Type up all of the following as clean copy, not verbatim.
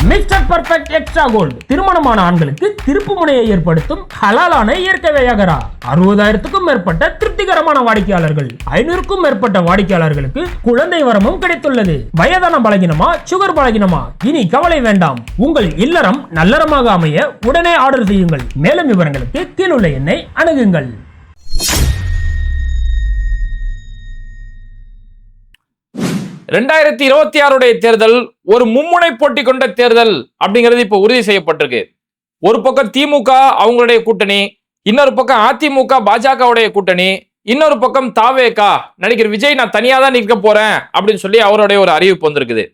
Mister perfect extra gold திருமணமான ஆண்களுக்கு திருப்பு முனையை ஏற்படுத்தும் ஹலாலான இயற்கை வியாகரா. 60,000க்கும் மேற்பட்ட திருப்திகரமான வாடிக்கையாளர்கள், 500க்கும் மேற்பட்ட வாடிக்கையாளர்களுக்கு குழந்தை வரமும் கிடைத்துள்ளது. வயதான பலகினமா, சுகர் பலகினமா, இனி கவலை வேண்டாம். உங்கள் இல்லறம் நல்லறமாக அமைய உடனே ஆர்டர் செய்யுங்கள். மேலும் விவரங்களுக்கு கீழுள்ள எண்ணை அணுகுங்கள். ரெண்டாயிரத்தி 26 தேர்தல் ஒரு மும்முனை போட்டி கொண்ட தேர்தல் அப்படிங்கிறது இப்ப உறுதி செய்யப்பட்டிருக்கு. ஒரு பக்கம் திமுக அவங்களுடைய கூட்டணி, இன்னொரு பக்கம் அதிமுக பாஜகவுடைய கூட்டணி, இன்னொரு பக்கம் தாவேகா நடிகர் விஜய் நான் தனியா தான் நிற்க போறேன் அப்படின்னு சொல்லி அவருடைய ஒரு அறிவிப்பு வந்திருக்குது.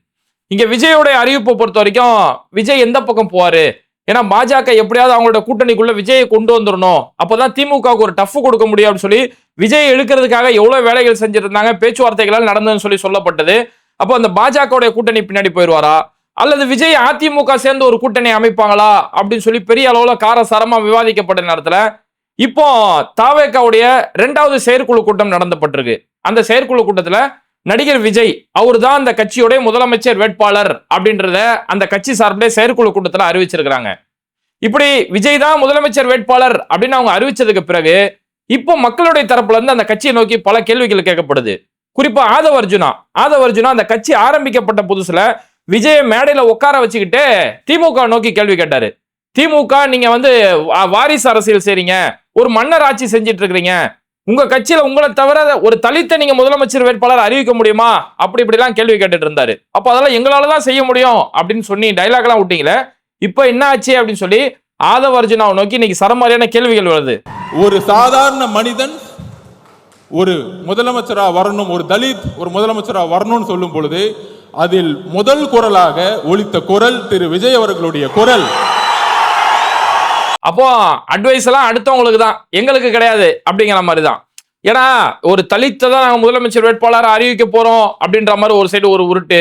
இங்க விஜயோடைய அறிவிப்பை பொறுத்த வரைக்கும் விஜய் எந்த பக்கம் போவாரு? ஏன்னா பாஜக எப்படியாவது அவங்களோட கூட்டணிக்குள்ள விஜயை கொண்டு வந்துடணும், அப்பதான் திமுகவுக்கு ஒரு டஃப் கொடுக்க முடியும் அப்படின்னு சொல்லி விஜய் எடுக்கிறதுக்காக எவ்வளவு வேலைகள் செஞ்சிருந்தாங்க, பேச்சுவார்த்தைகளால் நடந்ததுன்னு சொல்லி சொல்லப்பட்டது. அப்போ அந்த பாஜகவுடைய கூட்டணி பின்னாடி போயிடுவாரா, அல்லது விஜய் அதிமுக சேர்ந்து ஒரு கூட்டணி அமைப்பாங்களா அப்படின்னு சொல்லி பெரிய அளவுல காரசாரமா விவாதிக்கப்பட்ட நேரத்துல இப்போ தாவேகாவுடைய 2வது செயற்குழு கூட்டம் நடந்தப்பட்டிருக்கு. அந்த செயற்குழு கூட்டத்துல நடிகர் விஜய் அவர் தான் அந்த கட்சியுடைய முதலமைச்சர் வேட்பாளர் அப்படின்றத அந்த கட்சி சார்பிலே செயற்குழு கூட்டத்துல அறிவிச்சிருக்கிறாங்க. இப்படி விஜய் தான் முதலமைச்சர் வேட்பாளர் அப்படின்னு அவங்க அறிவிச்சதுக்கு பிறகு இப்போ மக்களுடைய தரப்புல இருந்து அந்த கட்சியை நோக்கி பல கேள்விகள் கேட்கப்படுது. குறிப்பா ஆதவ அர்ஜுனா அந்த கட்சி ஆரம்பிக்கப்பட்ட புதுசுல விஜய மேடையில உட்கார வச்சுக்கிட்டு திமுக நோக்கி கேள்வி கேட்டாரு. திமுக நீங்க வாரிசு அரசியல் செய்றீங்க, ஒரு மன்னர் ஆட்சி செஞ்சிட்டு இருக்கிறீங்க, உங்க கட்சியில உங்களை தவிர ஒரு தலித்தை நீங்க முதலமைச்சர் வேட்பாளர் அறிவிக்க முடியுமா, அப்படி இப்படிலாம் கேள்வி கேட்டுட்டு இருந்தாரு. அப்ப அதெல்லாம் எங்களாலதான் செய்ய முடியும் அப்படின்னு சொல்லி டைலாக் எல்லாம் விட்டீங்களே, இப்ப என்ன ஆச்சு அப்படின்னு சொல்லி ஆதவ அர்ஜுனாவை நோக்கி இன்னைக்கு சரமாரியான கேள்விகள் வருது. ஒரு சாதாரண மனிதன் ஒரு முதலமைச்சரா வரணும், ஒரு தலித் ஒரு முதலமைச்சரா வரணும்னு சொல்லும் பொழுது அதில் முதல் குரலாக ஒலித்த குரல் திரு விஜய் அவர்களுடைய குரல். அப்போ அட்வைஸ் எல்லாம் அடுத்தவங்களுக்கு தான், எங்களுக்கு கிடையாது அப்படிங்கிற மாதிரி தான். ஏன்னா ஒரு தலித்தை தான் நாங்கள் முதலமைச்சர் வேட்பாளர் அறிவிக்க போறோம் அப்படின்ற மாதிரி ஒரு சைடு ஒரு உருட்டு.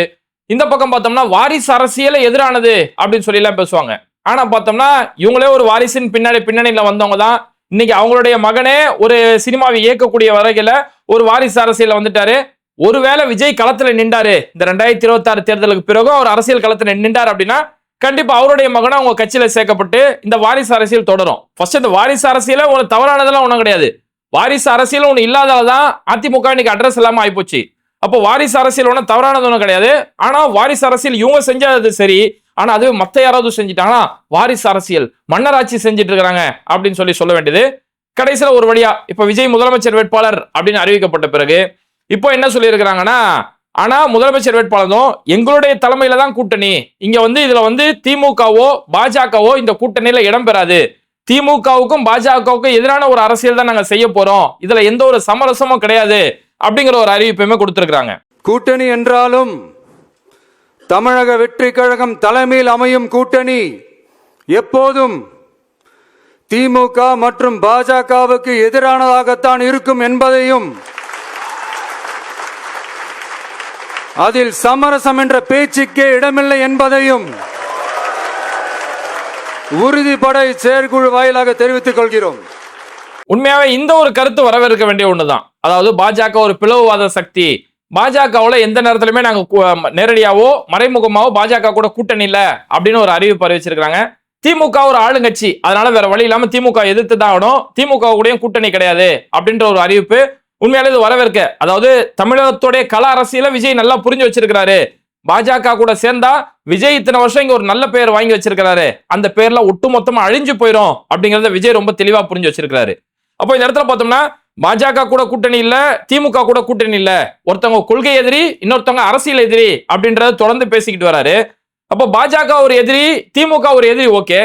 இந்த பக்கம் பார்த்தோம்னா வாரிசு அரசியல எதிரானது அப்படின்னு சொல்லி எல்லாம் பேசுவாங்க. ஆனா பார்த்தோம்னா இவங்களே ஒரு வாரிசின் பின்னணியில வந்தவங்க தான். இன்னைக்கு அவங்களுடைய மகனே ஒரு சினிமாவை இயக்கக்கூடிய வரையில ஒரு வாரிசு அரசியல வந்துட்டாரு. ஒருவேளை விஜய் களத்துல நின்றாரு, இந்த 2026 தேர்தலுக்கு பிறகு அவர் அரசியல் களத்துல நின்றார் அப்படின்னா கண்டிப்பா அவருடைய மகனும் அவங்க கட்சியில சேர்க்கப்பட்டு இந்த வாரிசு அரசியல் தொடரும். ஃபர்ஸ்ட் இந்த வாரிசு அரசியல ஒரு தவறானதெல்லாம் ஒண்ணும் கிடையாது. வாரிசு அரசியல் ஒண்ணு இல்லாததான் அதிமுக இன்னைக்கு அட்ரஸ் இல்லாம ஆயிப்போச்சு. அப்போ வாரிசு அரசியல் ஒன்றும் தவறானது ஒன்றும் கிடையாது. ஆனா வாரிசு அரசியல் இவங்க செஞ்சது சரி, ஆனா அதுவே மத்த யாராவது செஞ்சுட்டாங்கன்னா வாரிசு அரசியல் மன்னராட்சி செஞ்சுட்டு இருக்கிறாங்க அப்படின்னு சொல்ல வேண்டியது. கடைசியில ஒரு வழியா இப்ப விஜய் முதலமைச்சர் வேட்பாளர் அப்படின்னு அறிவிக்கப்பட்ட பிறகு இப்போ என்ன சொல்லி இருக்கிறாங்கன்னா, ஆனா முதலமைச்சர் வேட்பாளரும் எங்களுடைய தலைமையில தான் கூட்டணி, இங்க இதுல திமுகவோ பாஜகவோ இந்த கூட்டணியில இடம் பெறாது, திமுகவுக்கும் பாஜகவுக்கும் எதிரான ஒரு அரசியல் தான் நாங்க செய்ய போறோம், இதுல எந்த ஒரு சமரசமும் கிடையாது அப்படிங்கிற ஒரு அறிவிப்பையுமே கொடுத்திருக்கிறாங்க. கூட்டணி என்றாலும் தமிழக வெற்றி கழகம் தலைமையில் அமையும் கூட்டணி எப்போதும் திமுக மற்றும் பாஜகவுக்கு எதிரானதாகத்தான் இருக்கும் என்பதையும், அதில் சமரசம் என்ற பேச்சுக்கே இடமில்லை என்பதையும் உறுதிப்பட செயற்குழு வாயிலாக தெரிவித்துக் கொள்கிறோம். உண்மையாவே இந்த ஒரு கருத்து வரவேற்க வேண்டிய ஒண்ணுதான். அதாவது பாஜக ஒரு பிளவுவாத சக்தி, பாஜகவுல எந்த நேரத்திலுமே நாங்க நேரடியாவோ மறைமுகமாவோ பாஜக கூட கூட்டணி இல்ல அப்படின்னு ஒரு அறிவிப்பு அறிவிச்சிருக்காங்க. திமுக ஒரு ஆளுங்கட்சி, அதனால வேற வழி இல்லாம திமுக எதிர்த்து தான் ஆகணும், திமுக கூட கூட்டணி கிடையாது அப்படின்ற ஒரு அறிவிப்பு உண்மையாலே இது வரவேற்க. அதாவது தமிழகத்துடைய கள அரசியல விஜய் நல்லா புரிஞ்சு வச்சிருக்கிறாரு. பாஜக கூட சேர்ந்தா விஜய் இத்தனை வருஷம் இங்க ஒரு நல்ல பெயர் வாங்கி வச்சிருக்கிறாரு, அந்த பேர்ல ஒட்டுமொத்தமா அழிஞ்சு போயிடும் அப்படிங்கறத விஜய் ரொம்ப தெளிவா புரிஞ்சு வச்சிருக்கிறாரு. அப்போ இந்த இடத்துல பார்த்தோம்னா பாஜக கூட கூட்டணி இல்ல, திமுக கூட கூட்டணி இல்ல, ஒருத்தவங்க கொள்கை எதிரி, இன்னொருத்தவங்க அரசியல் எதிரி அப்படின்றத தொடர்ந்து பேசிக்கிட்டு வராரு. அப்போ பாஜக ஒரு எதிரி, திமுக ஒரு எதிரி, ஓகே,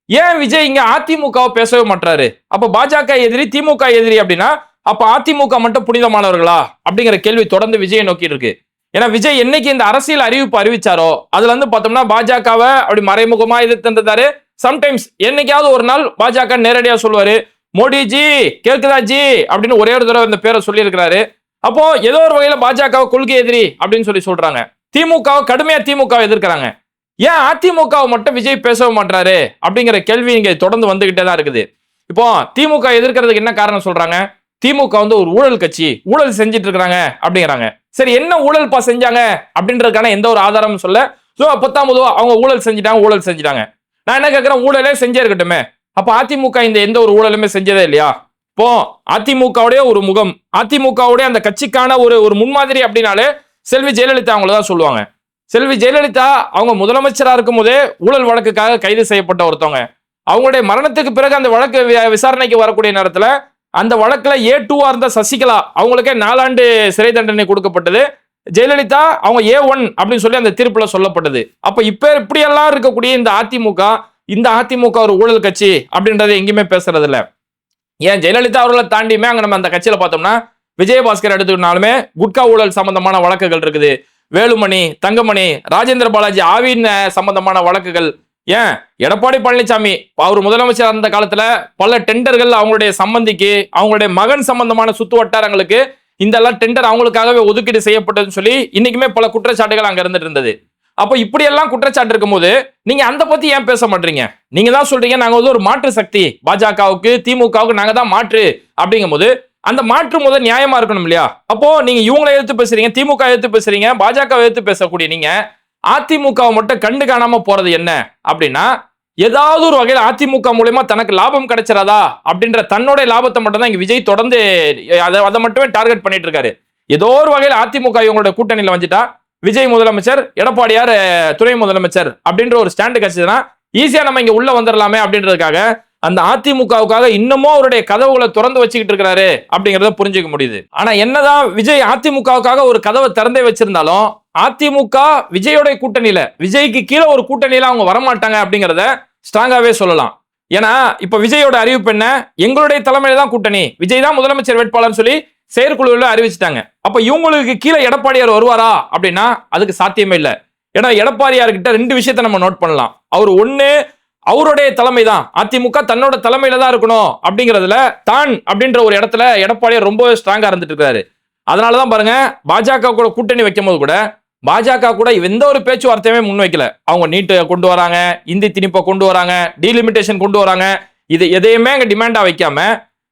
ஏன் விஜய் இங்க அதிமுகவை பேசவே மாட்டாரு? அப்ப பாஜக எதிரி திமுக எதிரி அப்படின்னா அப்ப அதிமுக மட்டும் புனிதமானவர்களா அப்படிங்கிற கேள்வி தொடர்ந்து விஜயை நோக்கி இருக்கு. ஏன்னா விஜய் என்னைக்கு இந்த அரசியல் அறிவிப்பு அறிவிச்சாரோ அதுல பார்த்தோம்னா பாஜகவை அப்படி மறைமுகமா எதிர்த்து, சம்டைம்ஸ் என்னைக்காவது ஒரு நாள் பாஜக நேரடியா சொல்லுவாரு, மோடிஜி கேக்குதா ஜி அப்படின்னு ஒரே ஒரு தடவை இந்த பேரை சொல்லி இருக்கிறாரு. அப்போ ஏதோ ஒரு வகையில பாஜகவை கொள்கை எதிரி அப்படின்னு சொல்றாங்க. திமுக கடுமையா திமுக எதிர்க்கிறாங்க. ஏன் அதிமுகவை மட்டும் விஜய் பேசவே மாட்டாரு அப்படிங்கிற கேள்வி இங்க தொடர்ந்து வந்துகிட்டே தான் இருக்குது. இப்போ திமுக எதிர்க்கிறதுக்கு என்ன காரணம் சொல்றாங்க? திமுக ஒரு ஊழல் கட்சி, ஊழல் செஞ்சிட்டு இருக்காங்க அப்படிங்கிறாங்க. சரி, என்ன ஊழல் செஞ்சாங்க அப்படின்றதுக்கான எந்த ஒரு ஆதாரமும் சொல்ல, ஸோ 19 அவங்க ஊழல் செஞ்சுட்டாங்க. நான் என்ன கேட்கிறேன், ஊழலே செஞ்சே இருக்கட்டுமே. அப்ப அதிமுக இந்த எந்த ஒரு ஊழலுமே செஞ்சதே இல்லையா? இப்போ அதிமுகவுடைய ஒரு முகம், அதிமுகவுடைய அந்த கட்சிக்கான ஒரு முன்மாதிரி அப்படின்னாலே செல்வி ஜெயலலிதா அவங்கள தான் சொல்லுவாங்க. செல்வி ஜெயலலிதா அவங்க முதலமைச்சரா இருக்கும் போதே ஊழல் வழக்குக்காக கைது செய்யப்பட்ட ஒருத்தவங்க. அவங்களுடைய மரணத்துக்கு பிறகு அந்த வழக்கு விசாரணைக்கு வரக்கூடிய நேரத்தில் அந்த வழக்குல A2 இருந்த சசிகலா அவங்களுக்கே 4 ஆண்டு சிறை தண்டனை கொடுக்கப்பட்டது. ஜெயலலிதா அவங்க A1 அப்படின்னு சொல்லி அந்த தீர்ப்புல சொல்லப்பட்டது. அப்ப இப்ப இப்படியெல்லாம் இருக்கக்கூடிய இந்த அதிமுக ஒரு ஊழல் கட்சி அப்படின்றத எங்கேயுமே பேசுறது இல்ல. ஏன் ஜெயலலிதா அவர்களை தாண்டியுமே அங்க நம்ம அந்த கட்சியில பார்த்தோம்னா விஜயபாஸ்கர் எடுத்துக்கிட்டாலுமே குட்கா ஊழல் சம்பந்தமான வழக்குகள் இருக்குது. வேலுமணி, தங்கமணி, ராஜேந்திர பாலாஜி ஆவின் சம்பந்தமான வழக்குகள். ஏன் எடப்பாடி பழனிசாமி அவர் முதலமைச்சர் அந்த காலத்துல பல டெண்டர்கள் அவங்களுடைய சம்பந்திக்கு, அவங்களுடைய மகன் சம்பந்தமான சுத்து வட்டாரங்களுக்கு இந்த எல்லாம் டெண்டர் அவங்களுக்காகவே ஒதுக்கீடு செய்யப்பட்டதுன்னு சொல்லி இன்னைக்குமே பல குற்றச்சாட்டுகள் அங்க இருந்துட்டு இருந்தது. அப்ப இப்படி எல்லாம் குற்றச்சாட்டு இருக்கும் போது நீங்க அந்த பத்தி ஏன் பேச மாட்டீங்க? நீங்க தான் சொல்றீங்க நாங்க ஒரு மாற்று சக்தி, பாஜகவுக்கு திமுகவுக்கு நாங்க தான் மாற்று. அப்படிங்கும் போது அந்த மாற்று முதல் நியாயமா இருக்கணும் இல்லையா? அப்போ நீங்க இவங்களை எதிர்த்து பேசுறீங்க, திமுக எதிர்த்து பேசுறீங்க, பாஜக எதிர்த்து பேசக்கூடிய நீங்க அதிமுகவை மட்டும் கண்டு காணாம போறது என்ன அப்படின்னா, ஏதாவது ஒரு வகையில் அதிமுக மூலமா தனக்கு லாபம் கிடைச்சிடாதா அப்படின்ற தன்னுடைய லாபத்தை மட்டும் தான் இங்க விஜய் தொடர்ந்து அதை மட்டுமே டார்கெட் பண்ணிட்டு இருக்காரு. ஏதோ ஒரு வகையில் அதிமுக இவங்களோட கூட்டணியில வந்துட்டா விஜய் முதலமைச்சர், எடப்பாடியார் துணை முதலமைச்சர் அப்படின்ற ஒரு ஸ்டாண்டு கிடைச்சதுன்னா ஈஸியா நம்ம இங்க உள்ள வந்துடலாமே அப்படின்றதுக்காக அந்த அதிமுகவுக்காக இன்னமும் அவருடைய கதவுகளை திறந்து வச்சுக்கிட்டு இருக்கிறாரு அப்படிங்கறத புரிஞ்சுக்க முடியுது. ஆனா என்னதான் விஜய் அதிமுகவுக்காக ஒரு கதவை திறந்தே வச்சிருந்தாலும் அதிமுக விஜயோட கூட்டணியில, விஜய்க்கு கீழே ஒரு கூட்டணியில அவங்க வரமாட்டாங்க அப்படிங்கறத ஸ்ட்ராங்காவே சொல்லலாம். ஏன்னா இப்ப விஜயோட அறிவிப்பு என்ன, எங்களுடைய தலைமையில தான் கூட்டணி, விஜய் தான் முதலமைச்சர் வேட்பாளர் சொல்லி செயற்குழுவில் அறிவிச்சிட்டாங்க. அப்ப இவங்களுக்கு கீழே எடப்பாடியார் வருவாரா அப்படின்னா அதுக்கு சாத்தியமே இல்லை. ஏன்னா எடப்பாடியார்கிட்ட 2 விஷயத்தை நம்ம நோட் பண்ணலாம். அவர் ஒண்ணு அவருடைய தலைமை தான், அதிமுக தன்னோட தலைமையில தான் இருக்கணும் அப்படிங்கிறதுல தான் அப்படின்ற ஒரு இடத்துல எடப்பாடியார் ரொம்ப ஸ்ட்ராங்கா இருந்துட்டு இருக்காரு. அதனாலதான் பாருங்க பாஜக கூட கூட்டணி வைக்கும் போது கூட பாஜக கூட எந்த ஒரு பேச்சுவார்த்தையுமே முன்வைக்கல. அவங்க நீட்டை கொண்டு வராங்க, இந்தி திணிப்பை கொண்டு வராங்க, டீலிமிட்டேஷன் கொண்டு வராங்க. இது எதையுமே அங்க டிமாண்டா வைக்காம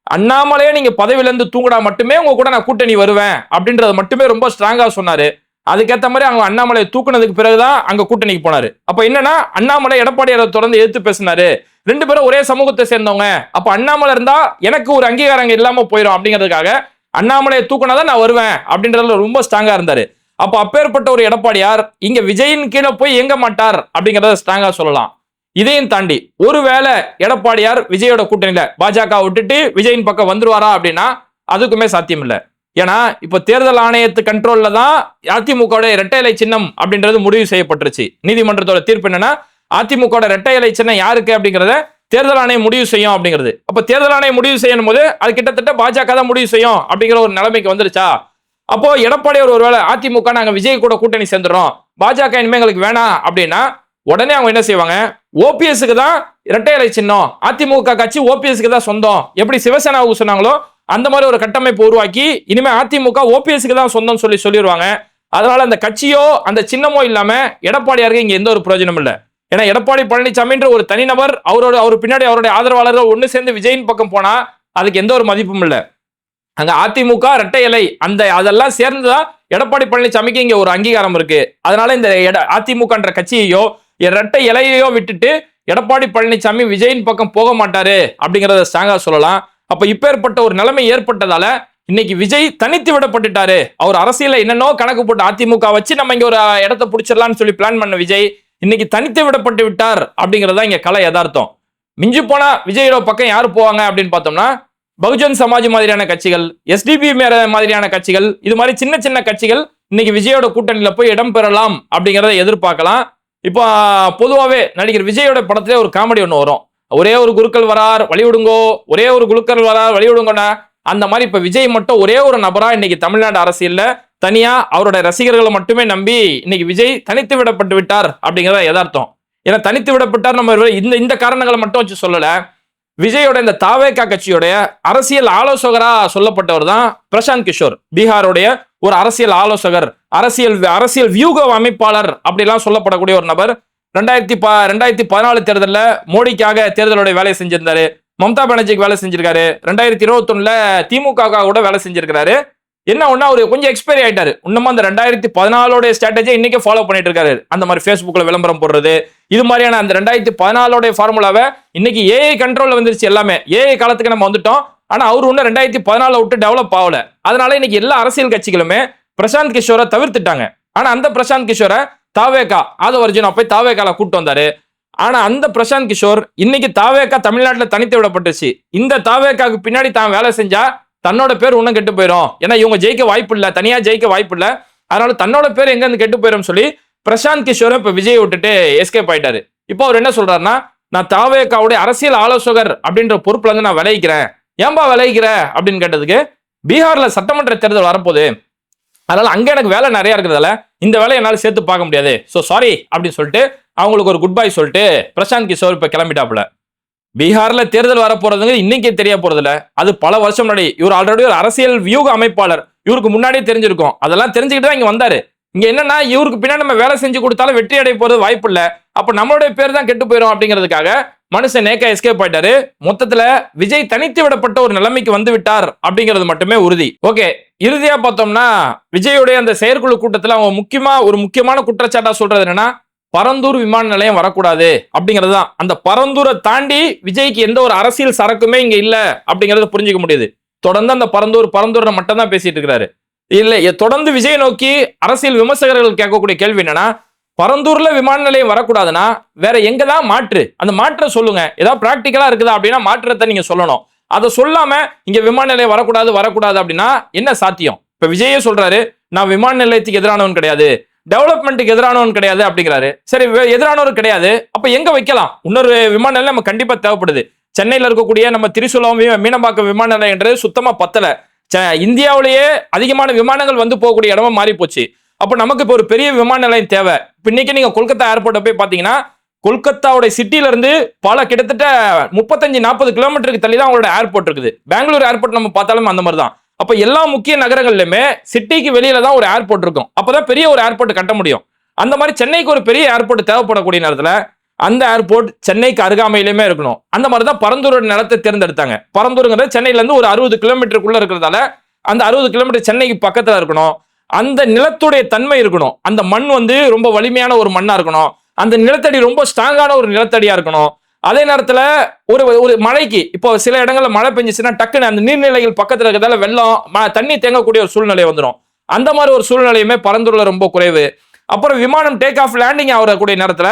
அண்ணாமலையே நீங்க பதவியில இருந்து தூங்குடா மட்டுமே உங்க கூட நான் கூட்டணி வருவேன் அப்படின்றத மட்டுமே ரொம்ப ஸ்ட்ராங்கா சொன்னாரு. அதுக்கேற்ற மாதிரி அவங்க அண்ணாமலையை தூக்குனதுக்கு பிறகுதான் அங்க கூட்டணிக்கு போனாரு. அப்ப என்னன்னா அண்ணாமலை எடப்பாடியாரை தொடர்ந்து எதிர்த்து பேசினாரு. 2 பேரும் ஒரே சமூகத்தை சேர்ந்தவங்க. அப்ப அண்ணாமலை இருந்தா எனக்கு ஒரு அங்கீகாரம் இல்லாம போயிடும் அப்படிங்கிறதுக்காக அண்ணாமலையை தூக்குனாதான் நான் வருவேன் அப்படின்றதுல ரொம்ப ஸ்ட்ராங்கா இருந்தாரு. அப்ப அப்பேற்பட்ட ஒரு எடப்பாடியார் இங்க விஜயின் கீழே போய் இயங்க மாட்டார் அப்படிங்கறத ஸ்ட்ராங்கா சொல்லலாம். இதையும் தாண்டி ஒருவேளை எடப்பாடியார் விஜயோட கூட்டணியில பாஜக விட்டுட்டு விஜயின் பக்கம் வந்துருவாரா அப்படின்னா அதுக்குமே சாத்தியம் இல்லை. ஏன்னா இப்ப தேர்தல் ஆணையத்து கண்ட்ரோல்ல தான் அதிமுக இரட்டை இலை சின்னம் அப்படின்றது முடிவு செய்யப்பட்டுருச்சு. நீதிமன்றத்தோட தீர்ப்பு என்னன்னா அதிமுக இரட்டை இலை சின்னம் யாருக்கு அப்படிங்கறத தேர்தல் ஆணையம் முடிவு செய்யும் அப்படிங்கிறது. அப்ப தேர்தல் ஆணையம் முடிவு செய்யும் போது அது கிட்டத்தட்ட பாஜக தான் முடிவு செய்யும் அப்படிங்கிற ஒரு நிலைமைக்கு வந்துருச்சா? அப்போ எடப்பாடியார் ஒருவேளை அதிமுக நாங்க விஜய் கூட கூட்டணி சேர்ந்துறோம், பாஜக இனிமே எங்களுக்கு வேணாம் அப்படின்னா உடனே அவங்க என்ன செய்வாங்க, ஓபிஎஸ்க்கு தான் இரட்டை இலை சின்னம், அதிமுக கட்சி ஓபிஎஸ்க்கு தான் சொந்தம், எப்படி சிவசேனாவுக்கு சொன்னாங்களோ அந்த மாதிரி ஒரு கட்டமைப்பு உருவாக்கி இனிமே அதிமுக ஓபிஎஸ்க்கு தான் சொந்தம் சொல்லிடுவாங்க. அதனால அந்த கட்சியோ அந்த சின்னமோ இல்லாம எடப்பாடியாருக்கு இங்க எந்த ஒரு பிரயோஜனம் இல்லை. ஏன்னா எடப்பாடி பழனிசாமின்ற ஒரு தனிநபர் அவர் பின்னாடி அவருடைய ஆதரவாளர்கள் ஒண்ணு சேர்ந்து விஜயின் பக்கம் போனா அதுக்கு எந்த ஒரு மதிப்பும் இல்லை. அங்க அதிமுக இரட்டை இலை அதெல்லாம் சேர்ந்துதான் எடப்பாடி பழனிசாமிக்கு இங்க ஒரு அங்கீகாரம் இருக்கு. அதனால இந்த அதிமுகன்ற கட்சியையோ இரட்டை இலையையோ விட்டுட்டு எடப்பாடி பழனிசாமி விஜயின் பக்கம் போக மாட்டாரு அப்படிங்கறத ஸ்ட்ராங்கா சொல்லலாம். அப்ப இப்பேற்பட்ட ஒரு நிலைமை ஏற்பட்டதால இன்னைக்கு விஜய் தனித்து விடப்பட்டுட்டாரு. அவர் அரசியல என்னன்னோ கணக்கு போட்டு அதிமுக வச்சு நம்ம இங்க ஒரு இடத்தை பிடிச்சிடலாம்னு சொல்லி பிளான் பண்ண விஜய் இன்னைக்கு தனித்து விடப்பட்டு விட்டார் அப்படிங்கறதா இங்க கலை யதார்த்தம். மிஞ்சி போனா விஜயோட பக்கம் யாரு போவாங்க அப்படின்னு பார்த்தோம்னா பகுஜன் சமாஜ் மாதிரியான கட்சிகள், எஸ்டிபி மாதிரியான கட்சிகள், இது மாதிரி சின்ன சின்ன கட்சிகள் இன்னைக்கு விஜயோட கூட்டணியில போய் இடம் பெறலாம் அப்படிங்கறத எதிர்பார்க்கலாம். இப்போ பொதுவாகவே நடிகர் விஜயோட படத்திலே ஒரு காமெடி ஒன்று வரும், ஒரே ஒரு குருக்கள் வரார் வழிவிடுங்கோ, ஒரே ஒரு குருக்கள் வரார் வழிவிடுங்கண்ணா. அந்த மாதிரி இப்ப விஜய் மட்டும் ஒரே ஒரு நபரா இன்னைக்கு தமிழ்நாடு அரசியல்ல தனியா அவருடைய ரசிகர்களை மட்டுமே நம்பி இன்னைக்கு விஜய் தனித்து விடப்பட்டு விட்டார் அப்படிங்கிறத யதார்த்தம். ஏன்னா தனித்து விடப்பட்டார் நம்ம இந்த காரணங்களை மட்டும் வச்சு சொல்லல. விஜயோட இந்த தாவேகா கட்சியோடைய அரசியல் ஆலோசகரா சொல்லப்பட்டவர் தான் பிரசாந்த் கிஷோர். பீகாருடைய ஒரு அரசியல் ஆலோசகர், அரசியல் வியூக அமைப்பாளர் அப்படிலாம் சொல்லப்படக்கூடிய ஒரு நபர். 2014 தேர்தலில் மோடிக்காக தேர்தலுடைய வேலை செஞ்சிருந்தாரு, மம்தா பானர்ஜிக்கு வேலை செஞ்சிருக்காரு, 2021 திமுக கூட வேலை செஞ்சிருக்காரு. என்ன ஒண்ணா அவர் கொஞ்சம் எக்ஸ்பைரி ஆயிட்டாரு. இன்னமும் அந்த 2014 ஸ்ட்ராட்டஜியை இன்னைக்கு ஃபாலோ பண்ணிட்டு இருக்காரு. அந்த மாதிரி Facebookல விளம்பரம் போடுறது, இது மாதிரியான அந்த 2014 ஃபார்முலாவை இன்னைக்கு ஏஐ கண்ட்ரோல்ல வந்துருச்சு. எல்லாமே ஏஐ காலத்துக்கு நம்ம வந்துட்டோம். ஆனா அவரு இன்னும் 2014 விட்டு டெவலப் ஆகல. அதனால இன்னைக்கு எல்லா அரசியல் கட்சிகளுமே பிரசாந்த் கிஷோரை தவிர்த்துட்டாங்க. ஆனா அந்த பிரசாந்த் கிஷோரை தாவேகா ஆதவ அர்ஜுனா போய் தாவேகால கூட்டு வந்தாரு. ஆனா அந்த பிரசாந்த் கிஷோர் இன்னைக்கு தாவேகா தமிழ்நாட்டில் தனித்து விடப்பட்டுச்சு. இந்த தாவேகாக்கு பின்னாடி தான் வேலை செஞ்சா தன்னோட பேர் இன்னும் கெட்டு போயிடும். ஏன்னா இவங்க ஜெயிக்க வாய்ப்பு இல்லை, தனியா ஜெயிக்க வாய்ப்பு இல்லை. அதனால தன்னோட பேர் எங்க இருந்து கெட்டு போயிடும் சொல்லி பிரசாந்த் கிஷோர் இப்ப விஜய் விட்டுட்டு எஸ்கேப் ஆயிட்டாரு. இப்போ அவர் என்ன சொல்றாருன்னா, நான் தாவேகாவுடைய அரசியல் ஆலோசகர் அப்படின்ற பொறுப்புல இருந்து நான் விளைவிக்கிறேன். ஏன்பா விளைவிக்கிற அப்படின்னு கேட்டதுக்கு, பீகார்ல சட்டமன்ற தேர்தல் வரப்போகுது, அதனால அங்க எனக்கு வேலை நிறைய இருக்கிறதால இந்த வேலையை என்னால் சேர்த்து பார்க்க முடியாது, ஸோ சாரி அப்படின்னு சொல்லிட்டு அவங்களுக்கு ஒரு குட் பை சொல்லிட்டு பிரசாந்த் கிஷோர் இப்ப கிளம்பிட்டாப்புல. பீகார்ல தேர்தல் வரப்போறதுங்க இன்னைக்கு தெரிய போறதில்ல, அது பல வருஷம் முன்னாடி. இவர் ஆல்ரெடி ஒரு அரசியல் வியூக அமைப்பாளர், இவருக்கு முன்னாடியே தெரிஞ்சிருக்கும். அதெல்லாம் தெரிஞ்சுக்கிட்டு தான் இங்க வந்தாரு. இங்க என்னன்னா, இவருக்கு பின்னாடி நம்ம வேலை செஞ்சு கொடுத்தாலும் வெற்றி அடைய போறது வாய்ப்பு இல்லை, அப்ப நம்மளுடைய பேர் தான் கெட்டு போயிடும் அப்படிங்கிறதுக்காக மனுஷன் நேக்கா எஸ்கேப் ஆயிட்டாரு. மொத்தத்துல விஜய் தனித்து விடப்பட்ட ஒரு நிலைமைக்கு வந்து விட்டார் அப்படிங்கிறது மட்டுமே உறுதி. ஓகே, இறுதியா பார்த்தோம்னா விஜயுடைய அந்த செயற்குழு கூட்டத்துல அவங்க ஒரு முக்கியமான குற்றச்சாட்டா சொல்றது என்னன்னா, பரந்தூர் விமான நிலையம் வரக்கூடாது அப்படிங்கிறது தான். அந்த பரந்தூரை தாண்டி விஜய்க்கு எந்த ஒரு அரசியல் சரக்குமே இங்க இல்ல அப்படிங்கறத புரிஞ்சுக்க முடியுது. தொடர்ந்து அந்த பரந்தூர் மட்டும் தான் பேசிட்டு இருக்கிறாரு. இல்ல, தொடர்ந்து விஜய் நோக்கி அரசியல் விமர்சகர்கள் கேட்கக்கூடிய கேள்வி என்னன்னா, பரந்தூர்ல விமான நிலையம் வரக்கூடாதுன்னா வேற எங்க தான் மாற்று, அந்த மாற்ற சொல்லுங்க. ஏதாவது பிராக்டிக்கலா இருக்குதா அப்படின்னா மாற்றத்தை நீங்க சொல்லணும். அதை சொல்லாம இங்க விமான நிலையம் வரக்கூடாது அப்படின்னா என்ன சாத்தியம்? இப்ப விஜயே சொல்றாரு, நான் விமான நிலையத்துக்கு எதிரானவன் கிடையாது, டெவலப்மெண்ட்டுக்கு எதிரானவன் கிடையாது அப்படிங்கிறாரு. சரி, எதிரானவர் கிடையாது, அப்ப எங்க வைக்கலாம்? இன்னொரு விமான நிலையம் நம்ம கண்டிப்பா தேவைப்படுது. சென்னையில இருக்கக்கூடிய நம்ம திரிசூலம் மீனம்பாக்கம் விமான நிலையம்ன்றது சுத்தமா பத்தல. இந்தியாவிலேயே அதிகமான விமானங்கள் வந்து போகக்கூடிய இடமா மாறி போச்சு. அப்ப நமக்கு இப்போ ஒரு பெரிய விமான நிலையம் தேவை. இன்னைக்கு நீங்க கொல்கத்தா ஏர்போர்ட்டை போய் பாத்தீங்கன்னா, கொல்கத்தாவுடைய சிட்டில இருந்து கிட்டத்தட்ட 35-40 கிலோமீட்டருக்கு தள்ளி தான் அவங்களோட ஏர்போர்ட் இருக்குது. பெங்களூர் ஏர்போர்ட் நம்ம பார்த்தாலும் அந்த மாதிரி தான். அப்ப எல்லா முக்கிய நகரங்கள்லயுமே சிட்டிக்கு வெளியில தான் ஒரு ஏர்போர்ட் இருக்கும். அப்பதான் பெரிய ஒரு ஏர்போர்ட் கட்ட முடியும். அந்த மாதிரி சென்னைக்கு ஒரு பெரிய ஏர்போர்ட் தேவைப்படக்கூடிய நேரத்துல அந்த ஏர்போர்ட் சென்னைக்கு அருகாமையிலுமே இருக்கணும். அந்த மாதிரி தான் பரந்தூரோட நிலத்தை தேர்ந்தெடுத்தாங்க. பரந்தூருங்கிறது சென்னையில இருந்து ஒரு 60 கிலோமீட்டருக்குள்ள இருக்கிறதால அந்த 60 கிலோமீட்டர் சென்னைக்கு பக்கத்துல இருக்கணும். அந்த நிலத்துடைய தன்மை இருக்கணும். அந்த மண் வந்து ரொம்ப வலிமையான ஒரு மண்ணா இருக்கணும். அந்த நிலத்தடி ரொம்ப ஸ்ட்ராங்கான ஒரு நிலத்தடியா இருக்கணும். அதே நேரத்துல ஒரு மழைக்கு இப்போ சில இடங்கள்ல மழை பெஞ்சிச்சுன்னா டக்குன்னு அந்த நீர்நிலைகள் பக்கத்துல இருக்கிறதால வெள்ளம் தண்ணி தேங்கக்கூடிய ஒரு சூழ்நிலை வந்துடும். அந்த மாதிரி ஒரு சூழ்நிலையுமே பரந்தூர்ல ரொம்ப குறைவு. அப்புறம் விமானம் டேக் ஆஃப் லேண்டிங் ஆகக்கூடிய நேரத்துல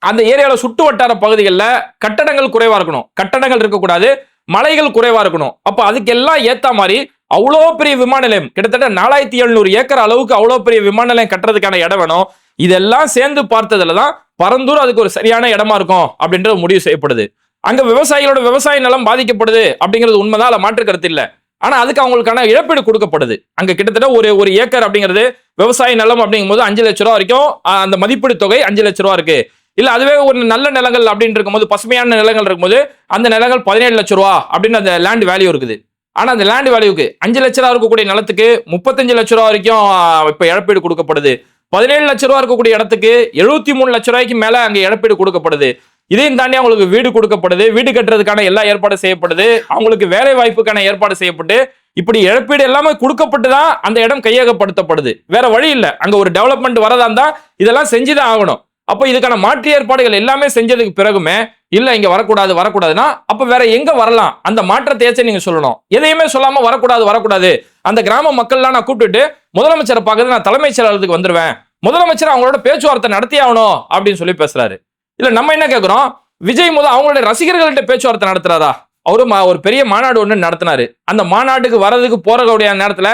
அந்த ஏரியாவில் சுட்டு வட்டார பகுதிகளில் கட்டடங்கள் குறைவா இருக்கணும், கட்டடங்கள் இருக்கக்கூடாது, மலைகள் குறைவா இருக்கணும். அப்ப அதுக்கெல்லாம் ஏத்த மாதிரி அவ்வளோ பெரிய விமான நிலையம், கிட்டத்தட்ட 4700 ஏக்கர் அளவுக்கு அவ்வளோ பெரிய விமான நிலையம் கட்டுறதுக்கான இடம் வேணும். இதெல்லாம் சேர்ந்து பார்த்ததுல தான் பரந்தூர் அதுக்கு ஒரு சரியான இடமா இருக்கும் அப்படின்றது முடிவு செய்யப்படுது. அங்க விவசாயிகளோட விவசாய நிலம் பாதிக்கப்படுது அப்படிங்கிறது உண்மைதான், அதுல மாற்று கருத்து இல்லை. ஆனா அதுக்கு அவங்களுக்கான இழப்பீடு கொடுக்கப்படுது. அங்க கிட்டத்தட்ட ஒரு ஏக்கர் அப்படிங்கிறது விவசாய நிலம் அப்படிங்கும் போது 5 லட்சம் ரூபா வரைக்கும் அந்த மதிப்பீடு தொகை 5 லட்சம் ரூபா இருக்கு. இல்ல அதுவே ஒரு நல்ல நிலங்கள் அப்படின்னு இருக்கும்போது, பசுமையான நிலங்கள் இருக்கும்போது அந்த நிலங்கள் 17 லட்சம் ரூபா அப்படின்னு அந்த லேண்ட் வேல்யூ இருக்குது. ஆனா அந்த லேண்ட் வேல்யூக்கு 5 லட்சம் ரூபா இருக்கக்கூடிய நிலத்துக்கு 35 லட்சம் ரூபா வரைக்கும் இப்ப இழப்பீடு கொடுக்கப்படுது. 17 லட்சம் ரூபா இருக்கக்கூடிய இடத்துக்கு 73 லட்சம் ரூபாய்க்கு மேல அங்க இழப்பீடு கொடுக்கப்படுது. இதையும் தாண்டி அவங்களுக்கு வீடு கொடுக்கப்படுது, வீடு கட்டுறதுக்கான எல்லா ஏற்பாடு செய்யப்படுது, அவங்களுக்கு வேலை வாய்ப்புக்கான ஏற்பாடு செய்யப்பட்டு இப்படி இழப்பீடு எல்லாமே கொடுக்கப்பட்டு தான் அந்த இடம் கையகப்படுத்தப்படுது. வேற வழி இல்லை. அங்க ஒரு டெவலப்மெண்ட் வரதா இருந்தா இதெல்லாம் செஞ்சுதான் ஆகணும். அப்ப இதுக்கான மாற்று ஏற்பாடுகள் எல்லாமே செஞ்சதுக்கு பிறகுமே இல்ல இங்க வரக்கூடாதுன்னா அப்ப வேற எங்க வரலாம்? அந்த மாற்றத்தை நீங்க சொல்லணும். எதையுமே சொல்லாம வரக்கூடாது அந்த கிராம மக்கள்லாம் நான் கூப்பிட்டுட்டு முதலமைச்சரை பார்க்கறது நான் தலைமைச் செயலகத்துக்கு வந்துருவேன், முதலமைச்சர் அவங்களோட பேச்சுவார்த்தை நடத்தி ஆகணும் அப்படின்னு சொல்லி பேசுறாரு. இல்ல நம்ம என்ன கேட்கிறோம், விஜய் அவங்களுடைய ரசிகர்கள்ட்ட பேச்சுவார்த்தை நடத்துறாரா? அவரும் ஒரு பெரிய மாநாடு ஒன்று நடத்தினாரு. அந்த மாநாட்டுக்கு வரதுக்கு போறக்கூடிய நேரத்துல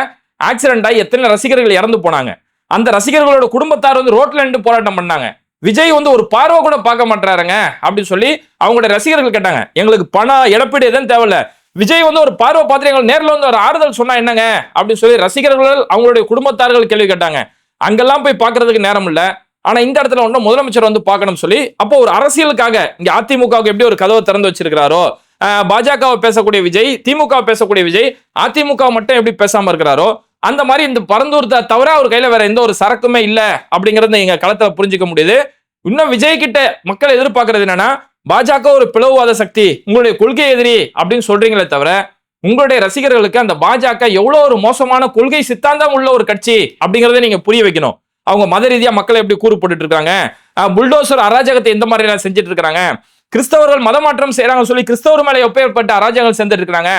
ஆக்சிடென்ட் ஆகி எத்தனை ரசிகர்கள் இறந்து போனாங்க. அந்த ரசிகர்களோட குடும்பத்தார் ரோட்ல நின்று போராட்டம் பண்ணாங்க. விஜய் ஒரு பார்வை கூட பார்க்க மாட்டாருங்க அப்படின்னு சொல்லி அவங்களுடைய ரசிகர்கள் கேட்டாங்க. எங்களுக்கு பணம் இழப்பீடு எதுவும் தேவையில்ல, விஜய் ஒரு பார்வை பார்த்து எங்களுக்கு நேரில் ஒரு ஆறுதல் சொன்னா என்னங்க அப்படின்னு சொல்லி ரசிகர்கள் அவங்களுடைய குடும்பத்தார்கள் கேள்வி கேட்டாங்க. அங்கெல்லாம் போய் பார்க்கறதுக்கு நேரம் இல்லை. ஆனா இந்த இடத்துல முதலமைச்சர் பார்க்கணும்னு சொல்லி அப்போ ஒரு அரசியலுக்காக இங்க அதிமுகவுக்கு எப்படி ஒரு கதவை திறந்து வச்சிருக்கிறாரோ, பாஜகவை பேசக்கூடிய விஜய், திமுக பேசக்கூடிய விஜய், அதிமுக மட்டும் எப்படி பேசாம இருக்கிறாரோ, அந்த மாதிரி இந்த பரந்தூர் தவிர அவர் கையில வேற எந்த ஒரு சரக்குமே இல்ல அப்படிங்கறத எங்க களத்துல புரிஞ்சுக்க முடியுது. இன்னும் விஜய் கிட்ட மக்கள் எதிர்பார்க்கறது என்னன்னா, பாஜக ஒரு பிளவுவாத சக்தி, உங்களுடைய கொள்கை எதிரி அப்படின்னு சொல்றீங்களே தவிர உங்களுடைய ரசிகர்களுக்கு அந்த பாஜக எவ்வளவு ஒரு மோசமான கொள்கை சித்தாந்தம் உள்ள ஒரு கட்சி அப்படிங்கறத நீங்க புரிய வைக்கணும். அவங்க மத ரீதியா மக்களை எப்படி கூறு போட்டுட்டு இருக்காங்க, புல்டோசர் அராஜகத்தை எந்த மாதிரி எல்லாம் செஞ்சுட்டு இருக்காங்க, கிறிஸ்தவர்கள் மதமாற்றம் செய்யறாங்க சொல்லி கிறிஸ்தவர் மேல எப்பேற்பட்ட அராஜகங்கள் செஞ்சுட்டு இருக்காங்க,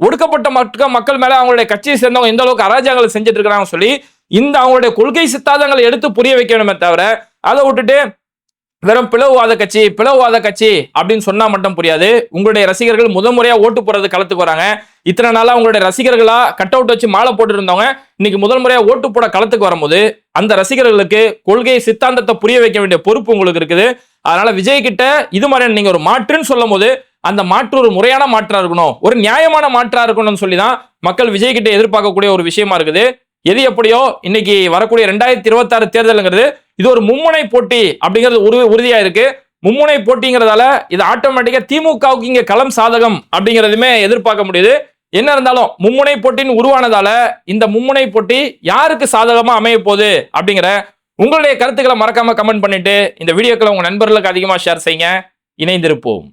ஒடுக்கப்பட்ட மக்கள் மேல அவங்களுடைய கட்சியை சேர்ந்தவங்க எந்த அளவுக்கு அராஜகங்கள் செஞ்சுட்டு இருக்காங்க சொல்லி இந்த அவங்களுடைய கொள்கை சித்தாந்தங்களை எடுத்து புரிய வைக்க வேணுமே தவிர அதை விட்டுட்டு வெறும் பிளவுவாத கட்சி அப்படின்னு சொன்னா மட்டும் புரியாது. உங்களுடைய ரசிகர்கள் முறையா ஓட்டு போறது களத்துக்கு வராங்க. இத்தனை நாளா உங்களுடைய ரசிகர்களா கட் அவுட் வச்சு மாலை போட்டு இருந்தவங்க இன்னைக்கு முறையா ஓட்டு போட களத்துக்கு வரும்போது அந்த ரசிகர்களுக்கு கொள்கை சித்தாந்தத்தை புரிய வைக்க வேண்டிய பொறுப்பு உங்களுக்கு இருக்குது. அதனால விஜய் கிட்ட இது மாதிரி நீங்க ஒரு மாற்றுன்னு சொல்லும் போது அந்த மாற்று ஒரு முறையான மாற்றா இருக்கணும், ஒரு நியாயமான மாற்றா இருக்கணும்னு சொல்லிதான் மக்கள் விஜய் கிட்ட எதிர்பார்க்கக்கூடிய ஒரு விஷயமா இருக்குது. எது எப்படியோ இன்னைக்கு வரக்கூடிய 2026 தேர்தலுங்கிறது இது ஒரு மும்முனை போட்டி அப்படிங்கிறது உறுதியா இருக்கு. மும்முனை போட்டிங்கிறதால இது ஆட்டோமேட்டிக்கா திமுகவுக்கு இங்க களம் சாதகம் அப்படிங்கிறதுமே எதிர்பார்க்க முடியுது. என்ன இருந்தாலும் மும்முனை போட்டின்னு உருவானதால இந்த மும்முனை போட்டி யாருக்கு சாதகமா அமைய போகுது அப்படிங்கிற உங்களுடைய கருத்துக்களை மறக்காம கமெண்ட் பண்ணிட்டு இந்த வீடியோக்களை உங்க நண்பர்களுக்கு அதிகமா ஷேர் செய்யுங்க. இணைந்திருப்போம்.